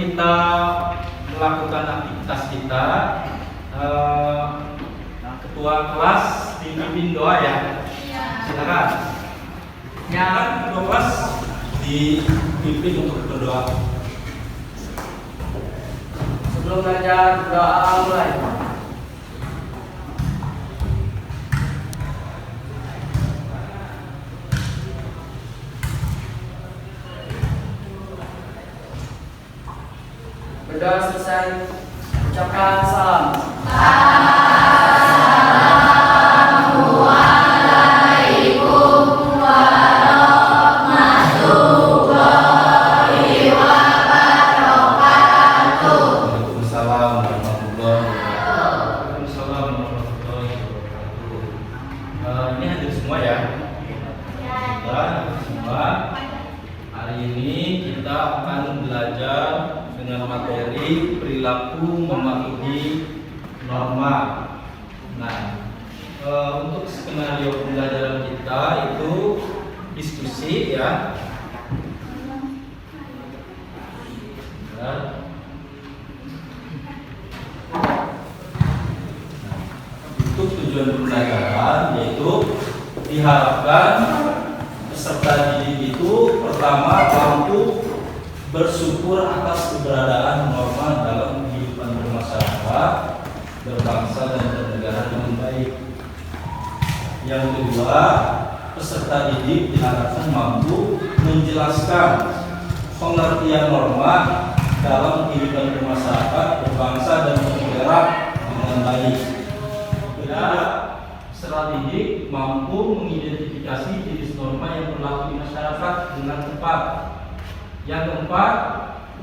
kita melakukan aktivitas kita, ketua kelas dipimpin doa ya. Silakan. Yang ketua kelas dipimpin untuk berdoa. Sebelum belajar doa mulai. Berdoa selesai, ucapkan salam. Assalamualaikum warahmatullahi wabarakatuh. Waalaikumsalam warahmatullahi wabarakatuh. Ini hadir semua ya. Kita hadir semua. Hari ini kita akan belajar dengan materi perilaku mematuhi norma. Nah, untuk skenario pembelajaran kita itu diskusi ya. Untuk tujuan pembelajaran yaitu diharapkan peserta didik itu pertama mampu bersyukur atas keberadaan norma dalam kehidupan bermasyarakat, berbangsa dan bernegara dengan baik. Yang kedua, peserta didik diharapkan mampu menjelaskan pengertian norma dalam kehidupan bermasyarakat, berbangsa dan bernegara dengan baik. Ketiga, peserta didik mampu mengidentifikasi jenis norma yang berlaku di masyarakat dengan tepat. Yang keempat,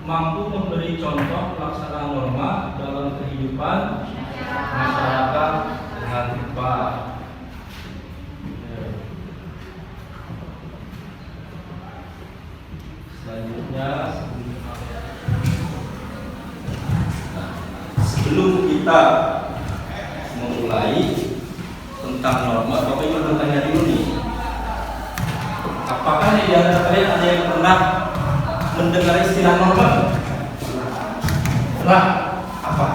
mampu memberi contoh pelaksanaan norma dalam kehidupan masyarakat dengan tepat. Selanjutnya, sebelum kita memulai tentang norma, Bapak Ibu bertanya dulu nih, apakah di antara kalian ada yang pernah mendengar istilah norma? Pernah? Apa?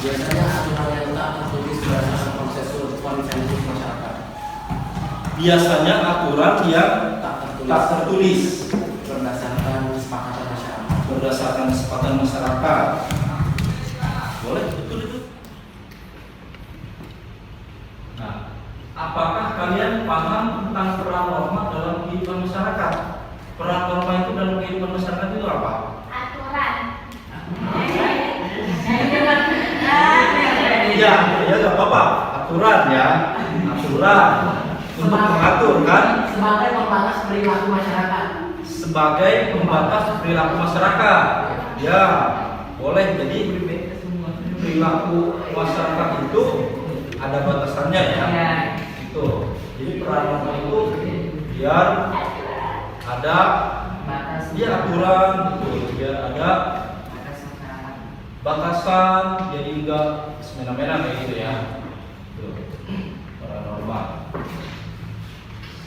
Biasanya aturan yang tak tertulis berdasarkan konsensus masyarakat. Biasanya aturan yang tak tertulis berdasarkan kesepakatan masyarakat. Berdasarkan kesepakatan masyarakat. Boleh, betul itu. Nah, apakah kalian paham tentang peran norma dalam kehidupan masyarakat? Peran norma itu dalam kehidupan masyarakat itu apa? Aturan. Iya, ya nggak apa-apa. Aturan ya, aturan untuk mengatur kan? Sebagai pembatas perilaku masyarakat. Sebagai pembatas perilaku masyarakat. Ya, boleh. Jadi perilaku masyarakat itu ada batasannya ya. Itu. Jadi peran norma itu biar ada aturan, betul. Biar ada batasan, jadi enggak semena-mena kayak gitu ya. Tuh, peran norma.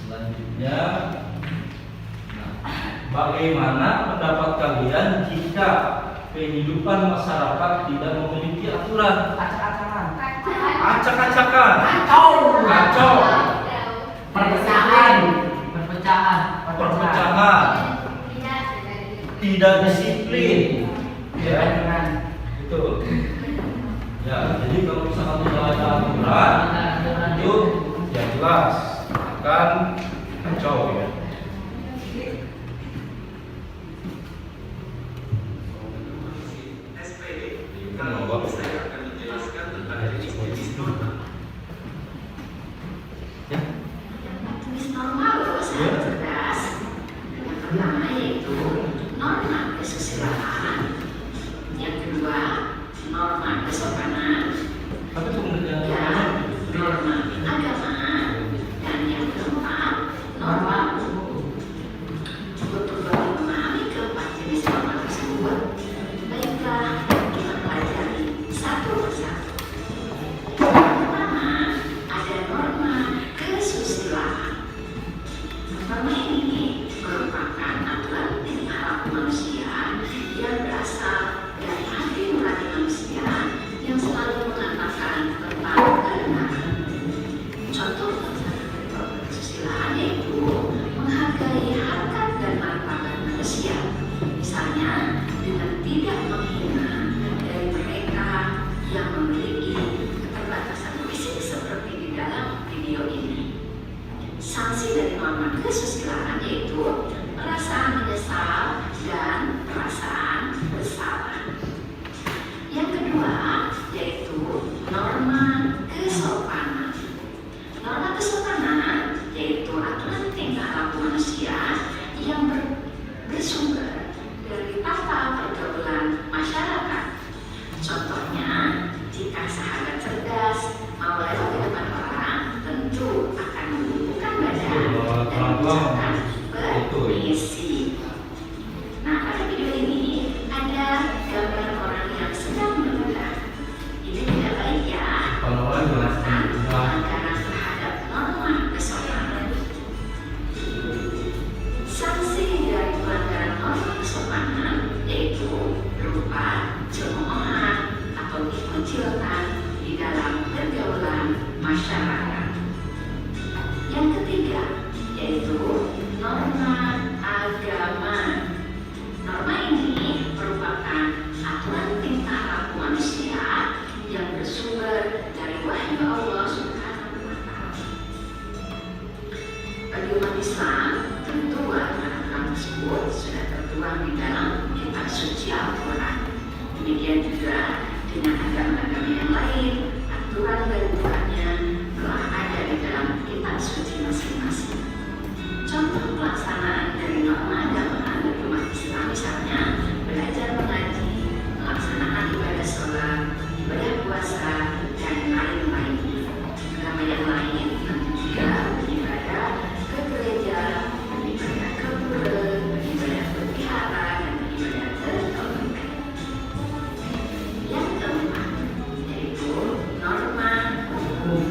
Selanjutnya, bagaimana pendapat kalian jika kehidupan masyarakat tidak memiliki aturan? Acak-acakan, kacau, Perpecahan. tidak disiplin, ya, itu. Ya, jadi kalau misalkan tidak ada aturan, itu ya jelas akan kacau ya. Saya akan menjelaskan tentang jenis norma. Ya. Jenis norma harus cerdas. Yang pertama yaitu norma kesusilaan. Yang kedua norma kesopanan. Tapi kemudian Dan norma keagamaan. Dan yang keempat norma dikucilkan di dalam pergaulan masyarakat. Yang ketiga, yaitu norma agama. Norma ini merupakan aturan tingkah laku manusia yang bersumber dari wahyu Allah Subhanahu wa Ta'ala. Bagi umat Islam, tentu aturan tersebut sudah tertuang di dalam kitab suci Al-Quran. Demikian juga dengan agama-agama yang lain, aturan dan aturannya telah ada di dalam kitab suci masing-masing. Contoh pelaksanaan dari norma agama bagi umat Islam misalnya belajar mengaji, melaksanakan ibadah sholat, ibadah puasa, dan lain-lainnya. Agama yang lain tentu juga beribadah ke gereja, beribadah ke pura, beribadah ke vihara, dan beribadah ke kelenteng. Yang keempat, yaitu norma hukum.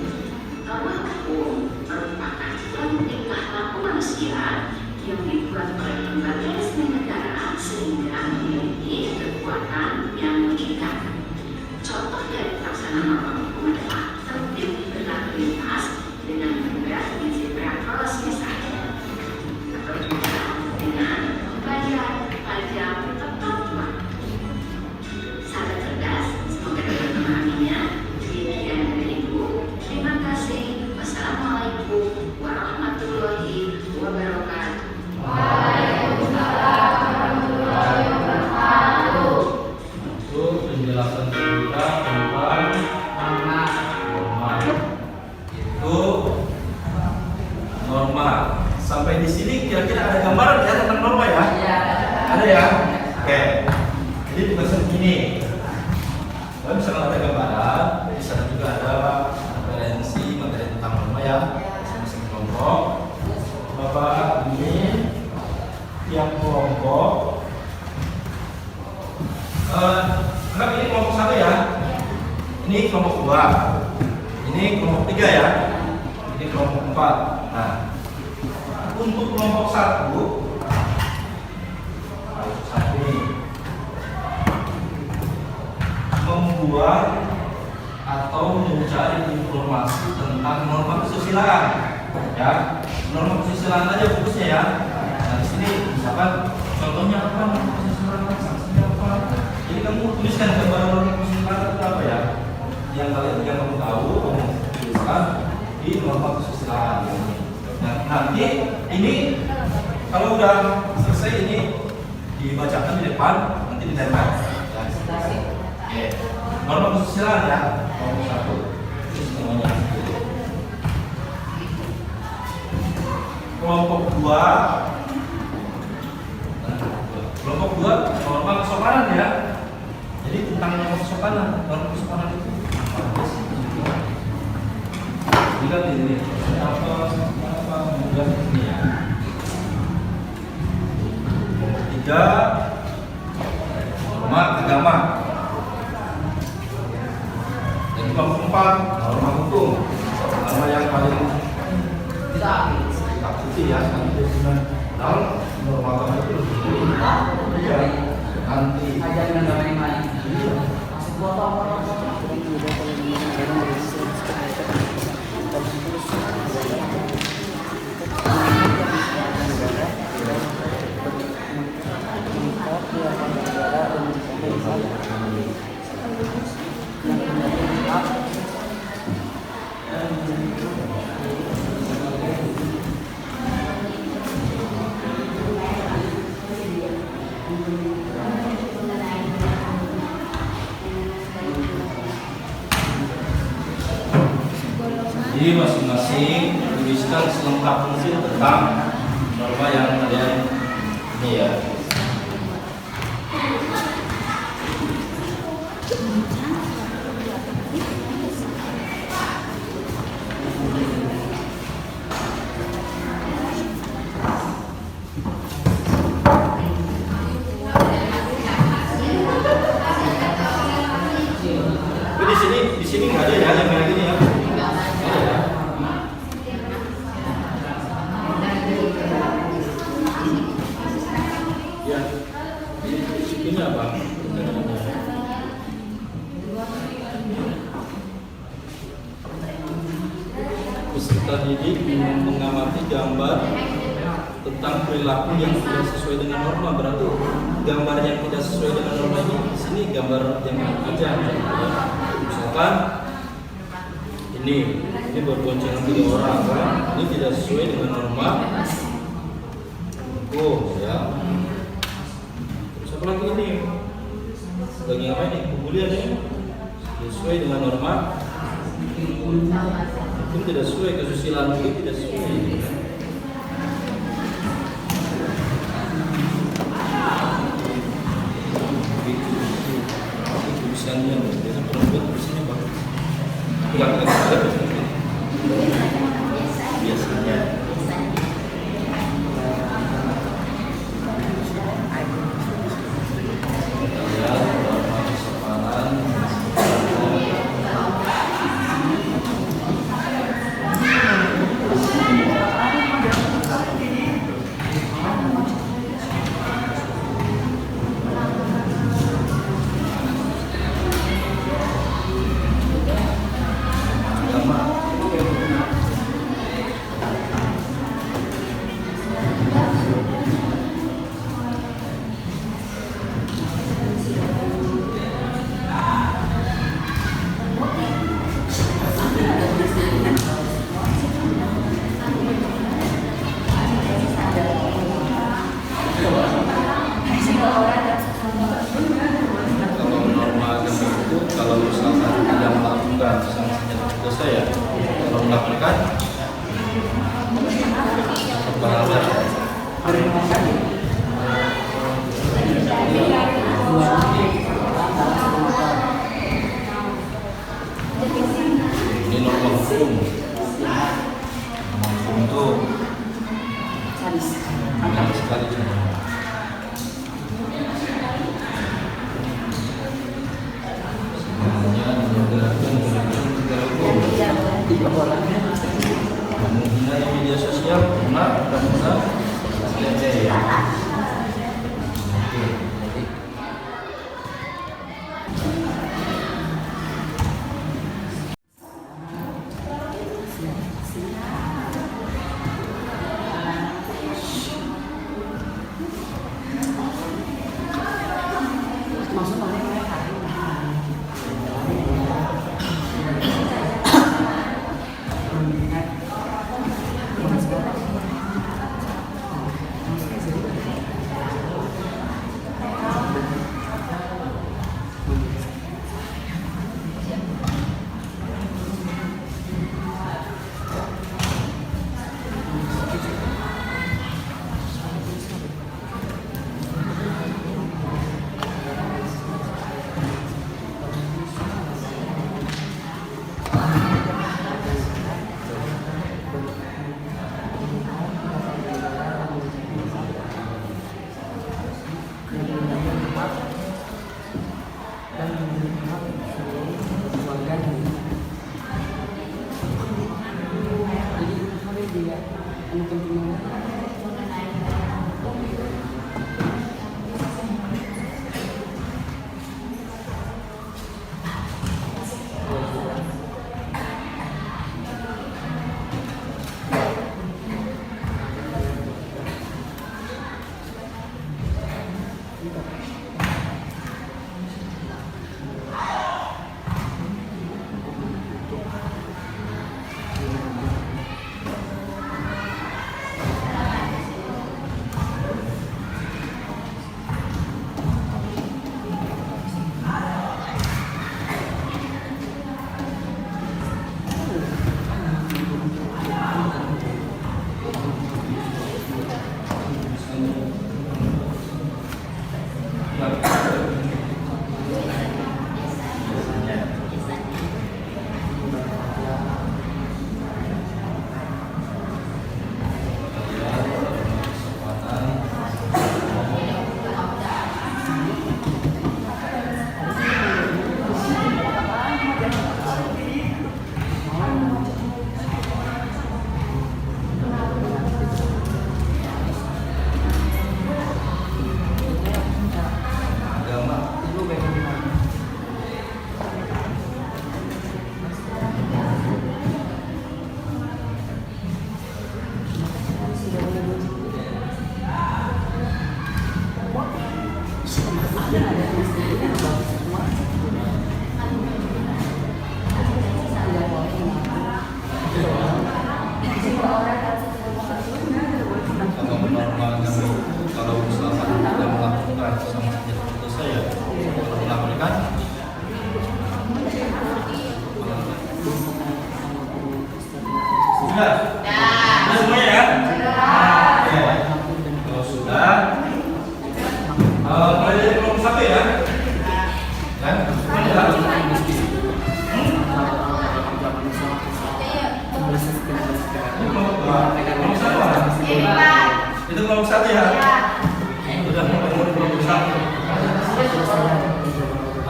Norma hukum merupakan aturan tingkah laku manusia yang dibuat oleh lembaga resmi negara sehingga memiliki kekuatan yang mengikat. Contoh dari pelaksanaan norma hukum adalah tertib berlalu lintas dengan membayar di zebra cross misalnya, atau juga dengan membayar pajak tepat waktu. Sahabat cerdas, semoga dapat memahaminya. Demikian dari Ibu. Terima kasih. Wassalamualaikum warahmatullahi wabarakatuh. Itu penjelasan kita tentang norma. Itu norma. Sampai di sini kira-kira ada gambaran ya tentang norma ya? Iya. Ada ya? Oke. Jadi tugas ini. Kalau misalnya ada gambaran, di sana juga ada referensi materi tentang norma ya, masing-masing kelompok. Bapak ini tiap kelompok. Anggap ini kelompok 1 ya. Ini kelompok 2. Ini kelompok 3 ya. Ini kelompok 4. Nah, untuk kelompok 1 ini membuat atau mencari informasi tentang norma kesusilaan ya. Norma kesusilaan aja fokusnya ya. Nah, di sini misalkan contohnya apa, norma kesusilaan, sanksinya apa. Jadi kamu tuliskan gambaran norma kesusilaan itu apa ya? Yang kamu tahu, kamu tuliskan di norma kesusilaan. Nah, nanti ini kalau udah selesai ini dibacakan di depan, nanti ditempel. Ya. Norma kesusilaan ya, kelompok 1. Ini semuanya. Kelompok 2. Kelompok 2 norma kesopanan ya. Jadi tentang norma kesopanan. Norma kesopanan itu apa sih? Lihat di sini. Apa mudah ini ya. Kelompok 3 norma agama. Jadi kelompok 4 norma hukum. Norma yang paling kita takuti ya, dalam norma agama itu iya, nanti Ajaran agama yang lain. Jadi masing-masing tuliskan selengkap mungkin tentang norma yang kalian ini ya. Tapi di sini nggak ada ya yang kayak gini ya. peserta didik mengamati gambar tentang perilaku yang tidak sesuai dengan norma. Berarti gambar yang tidak sesuai dengan norma ini di sini gambar yang aja. Misalkan ini berboncengan 3 orang, ini tidak sesuai dengan norma. Ya. Terus apa lagi ini? Lagi apa ini? Kemudian ini sesuai dengan norma. Itu tidak sesuai, kesusilaan ini tidak sesuai. Tulisannya biasa perempuan tulisannya bagus. Biasanya. Kalau misalkan tidak melakukan sanksinya dosa ya, kalau melakukan bahasa. Ini norma hukum. Norma hukum itu banyak sekali contohnya. Menghina media sosial pernah ya.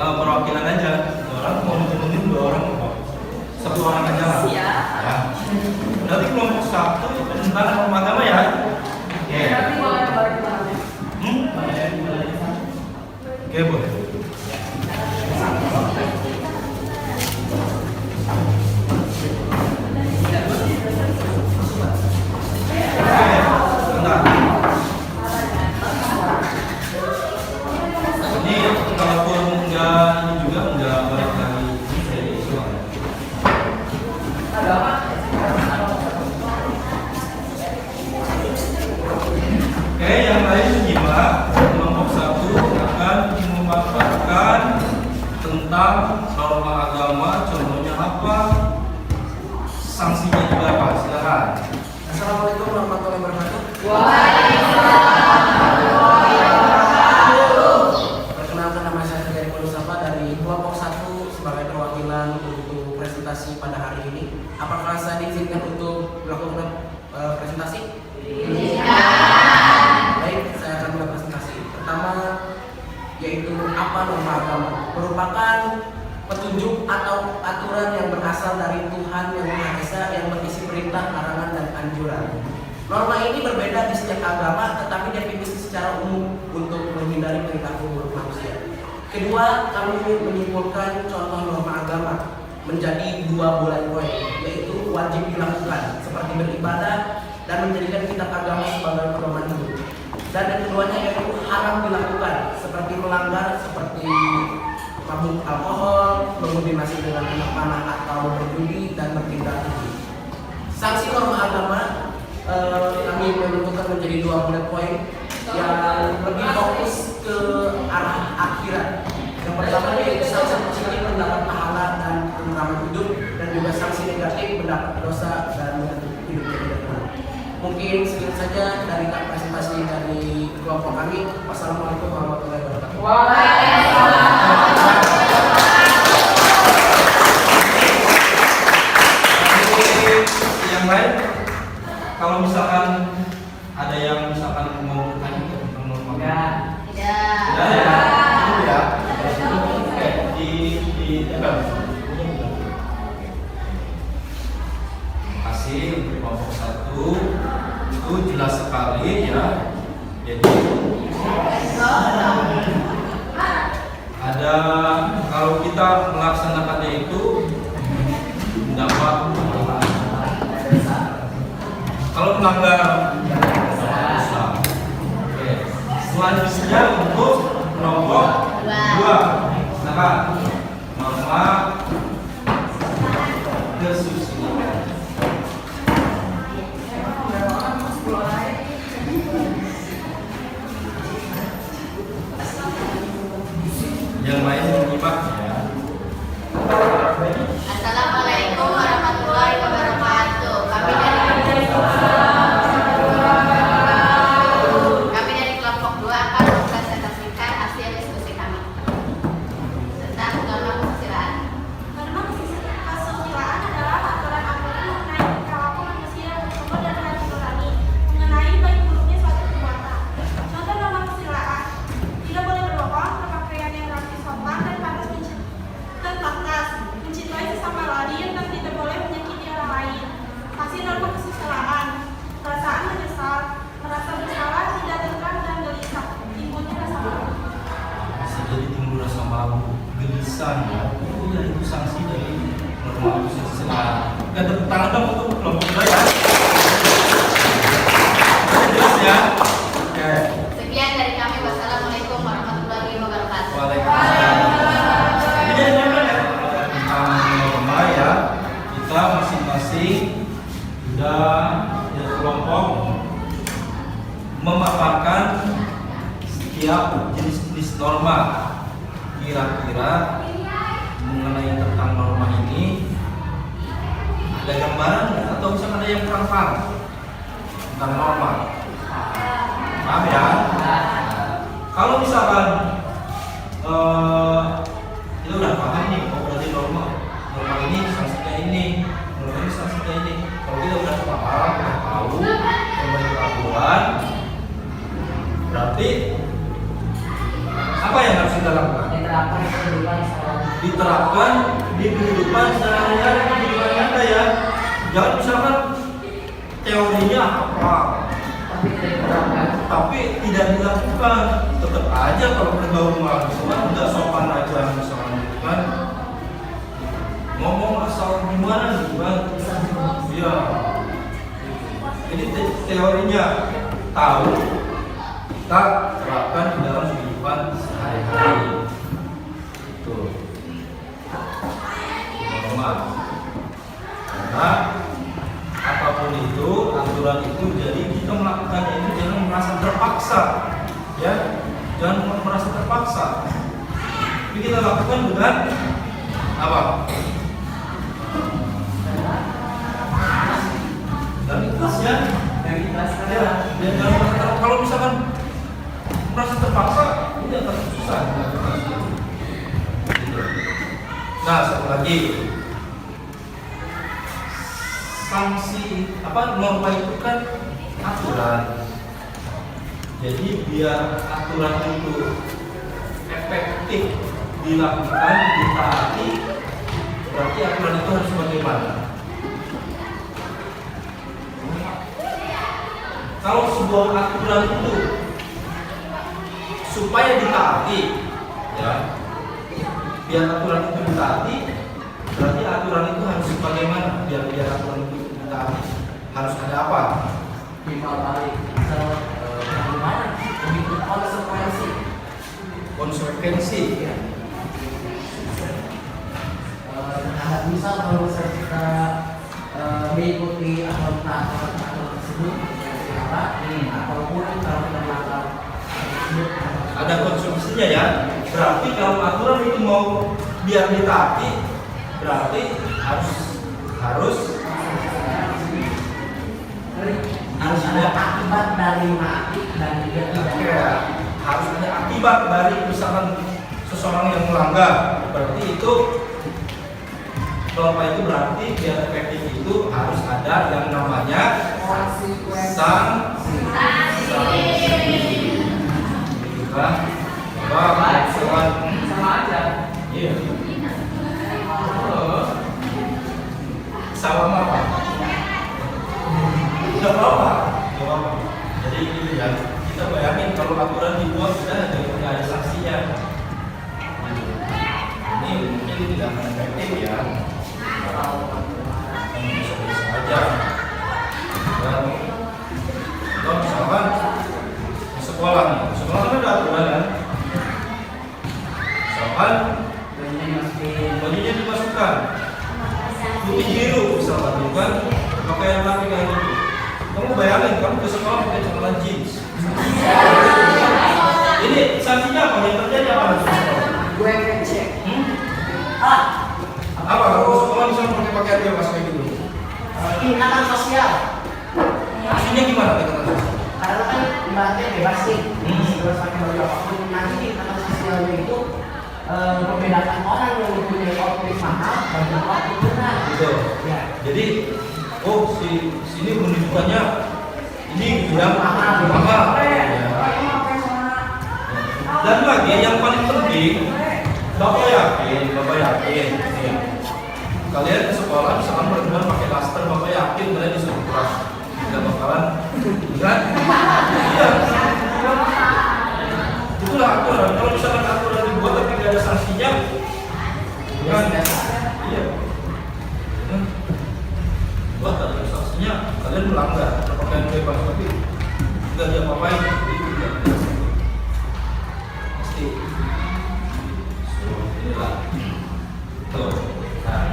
perwakilan aja. 2 orang mau nemenin 2 orang kok. 1 orang aja lah. Siap. Ya. Berarti kelompok 1 tentang norma agama ya. Oke. Berarti boleh balik lagi. Oke, boleh. Bentar. Ini kalaupun enggak ini juga enggak balik lagi ini saya usul. Ada apa? Oke, yang lain menyimak. Kelompok 1 akan memaparkan tentang norma agama, contohnya apa, sanksinya juga apa. Silakan. Assalamualaikum warahmatullahi wabarakatuh. Perkenalkan, nama saya Ferry Mustafa dari kelompok 1 sebagai perwakilan untuk presentasi pada hari ini. Apakah saya diizinkan untuk melakukan presentasi? Baik, saya akan mulai presentasi. Pertama, yaitu apa norma agama? Merupakan petunjuk atau aturan yang berasal dari Tuhan Yang Maha Esa yang berisi perintah, larangan, dan anjuran. Norma ini berbeda di setiap agama, tetapi definisi secara umum untuk menghindari perilaku buruk manusia. Kedua, kami menyimpulkan contoh norma agama menjadi 2 bullet point, yaitu wajib dilakukan seperti beribadah dan menjadikan kitab agama sebagai pedoman hidup. Dan yang keduanya yaitu haram dilakukan seperti melanggar seperti mabuk alkohol, mengombinasi dengan anak panah atau berjudi dan bertindak keji. Sanksi norma agama kami menentukan menjadi 2 bullet point yang lebih fokus ke arah akhirat. Yang pertama yaitu sanksi positif mendapat pahala dan ketentraman hidup, dan juga sanksi negatif mendapat dosa dan hidup yang tidak tenang. Mungkin segitu saja dari presentasi dari kelompok kami. Wassalamualaikum warahmatullahi wabarakatuh. Yang lain, kalau misalkan ada yang misalkan mau bertanya tentang norma agama. Tidak ya. Itu ya. Oke, di kasih untuk kelompok 1 itu jelas sekali ya. Jadi ada, kalau kita melaksanakannya itu mendapat pahala. Kalau melanggar dosa. Oke. Selanjutnya untuk kelompok 2. Silakan. Norma kesusilaan. Yang lain menyimak ya. Assalamualaikum warahmatullahi wabarakatuh. Kami dari kelompok 2 akan mempresentasikan hasil diskusi kami tentang norma kesusilaan. Norma kesusilaan adalah aturan-aturan mengenai perilaku manusia yang bersumber dari hati nurani, mengenai baik buruknya suatu perbuatan. Contoh norma kesusilaan: tidak boleh berbohong, berpakaian yang rapi, sopan, dan pantas mencintai sesama lain, dan tidak boleh menyakiti orang lain. Kasih norma kesusilaan: perasaan menyesal, merasa bersalah, tidak tentram, dan gelisah, timbulnya rasa malu. Bisa jadi timbul rasa malu, gelisah ya. Iya, itu sanksi dari norma kesusilaan. Gak tepuk tangan dong untuk kelompok 2 ya. Jelas ya. Oke. Sekian dari kami. Wassalamualaikum warahmatullahi wabarakatuh. Waalaikumsalam. Jadi tentang norma ya, kita masing-masing sudah ya, kelompok memaparkan setiap jenis-jenis norma. Kira-kira mengenai tentang norma ini ada gambaran atau misalnya ada yang kurang paham tentang norma? Paham ya? Kalau misalkan kita udah paham nih, oh berarti norma ini sanksinya ini, norma ini sanksinya ini. Kalau kita udah paham, udah tahu membantu aturan, berarti apa yang harus kita lakukan? diterapkan di kehidupan sehari-hari, kehidupan nyata ya. Jangan misalkan teorinya apa, tapi tidak dilakukan. Tetap aja kalau bergaul mahasiswa nggak sopan aja misalkan gitu kan, ngomong asal gimana gitu kan. Iya. Jadi teorinya tahu, kita terapkan di dalam kehidupan sehari-hari. Itu normal. Karena apapun itu, aturan itu, jadi kita melakukannya itu jangan merasa terpaksa, ya, jangan merasa terpaksa. Tapi kita lakukan dengan apa? Dan ikhlasnya, ya, dan kalau misalkan merasa terpaksa, ini akan susah. Nah, satu lagi. Sanksi apa, norma itu kan aturan. Jadi biar aturan itu efektif dilakukan, ditaati, berarti aturan itu harus bagaimana? Kalau sebuah aturan itu supaya ditaati, ya, biar aturan itu ditaati, berarti aturan itu harus bagaimana? Biar aturan itu ditaati, harus ada apa? Timbal balik, bagaimana? Begitu konsekuensi. Konsekuensi. Ya. Misal kalau kita mengikuti aturan tersebut, ataupun kalau kita melanggar tersebut, ada konsekuensinya ya. Berarti kalau aturan itu mau biar ditaati, berarti harus ada akibat dari mati dan juga tidak. Harus ada akibat dari misalkan seseorang yang melanggar. Berarti itu norma itu berarti biar efektif itu harus ada yang namanya sanksi. Gitu kan? Sama aja. Iya. Salam apa? Gak apa-apa. Jadi ini ya, kita bayangin kalau aturan dibuat sudah nggak ada sanksinya. Ini mungkin tidak akan efektif ya. Bisa aja. Dan kalau misalkan di sekolah kan ada aturan kan. Misalkan bajunya dimasukkan putih biru misalkan, bukan pakaian laki kayak gitu. Kamu bayangin kamu ke sekolah pakai celana jeans. Ini sanksinya apa? Yang terjadi apa nanti? Gue ngecek. Apa kalau ke sekolah misalnya pakai pakaian bebas kayak gitu? Ikatan sosial. Maksudnya gimana ikatan sosial? Karena kan ibaratnya bebas sih. Terus pakai baju apapun. Nanti ikatan sosialnya itu membedakan orang yang mempunyai outfit mahal dan outfit murah. Gitu. Ya. Jadi, oh sini menunjukkannya ini yang mahal. Ya. Dan lagi yang paling penting, Bapak yakin, ya. Kalian ke sekolah misalkan perempuan pakai daster, Bapak yakin kalian disuruh keras, tidak bakalan, kan? Iya. Itulah aturan. Kalau misalkan aturan dibuat tapi tidak ada sanksinya, kan? Iya. Buat ada sanksinya, kalian melanggar pakaian bebas tapi tidak diapa-apain, itu tidak pasti. Inilah. Tuh. Nah,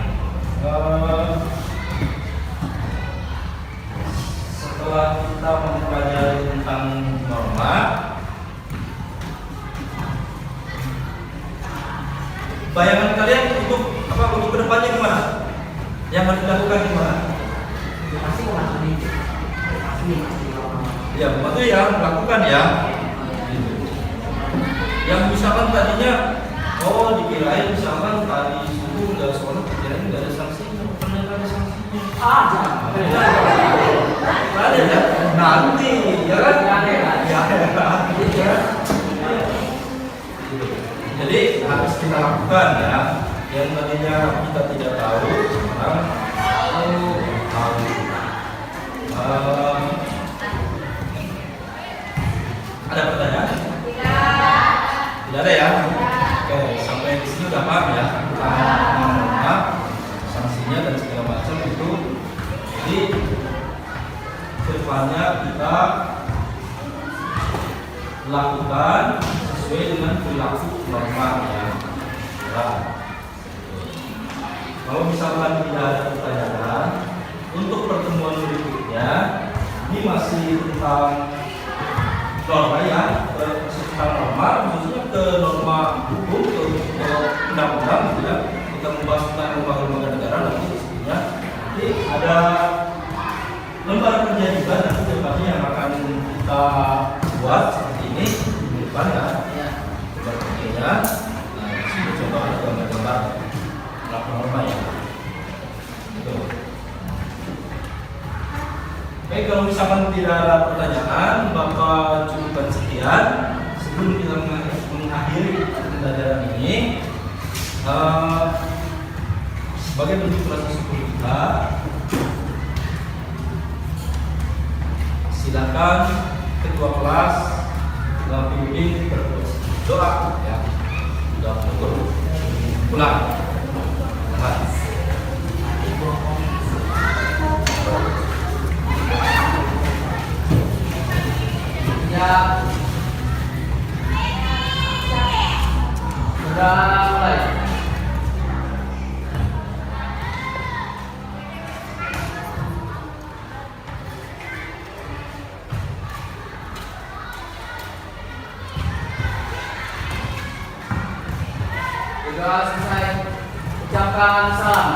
setelah kita mempelajari tentang norma, bayangan kalian untuk apa, untuk kedepannya gimana? Yang harus dilakukan gimana? Pasti mengalami. Ya, itu ya melakukan ya. Yang misalkan tadinya, oh dikirain misalkan tadi itu nggak sekolah, kirain nggak ada sanksinya, ternyata ada sanksinya. Ada ya, nanti ya kan? Ya. Jadi Jadi harus kita lakukan ya. Yang tadinya kita tidak tahu, sekarang tahu. Ada pertanyaan? Tidak ada ya? Oke, sampai di sini udah paham ya tentang sanksinya dan segala macam itu. Jadi kedepannya kita lakukan sesuai dengan perilaku normal ya. Nah, kalau misalkan tidak ada pertanyaan untuk pertemuan berikutnya, ini masih tentang norma ya, tentang norma, khususnya ke norma hukum, ke undang-undang gitu ya. Kita membahas tentang lembaga-lembaga negara nanti istrinya. Nanti ada lembar kerja juga nanti depannya yang akan kita buat seperti ini di depan ya. Lembar kerjanya. Nah, di sini contoh ada gambar-gambar norma ya. Gitu. Baik, kalau misalkan tidak ada pertanyaan, Bapak cukupkan sekian. Sebelum kita mengakhiri pembelajaran ini, sebagai bentuk rasa syukur kita, silakan ketua kelas, pembimbing berdoa ya. Sudah syukur. Pulang. Ya, sudah mulai. Sudah selesai. Ucapkan salam.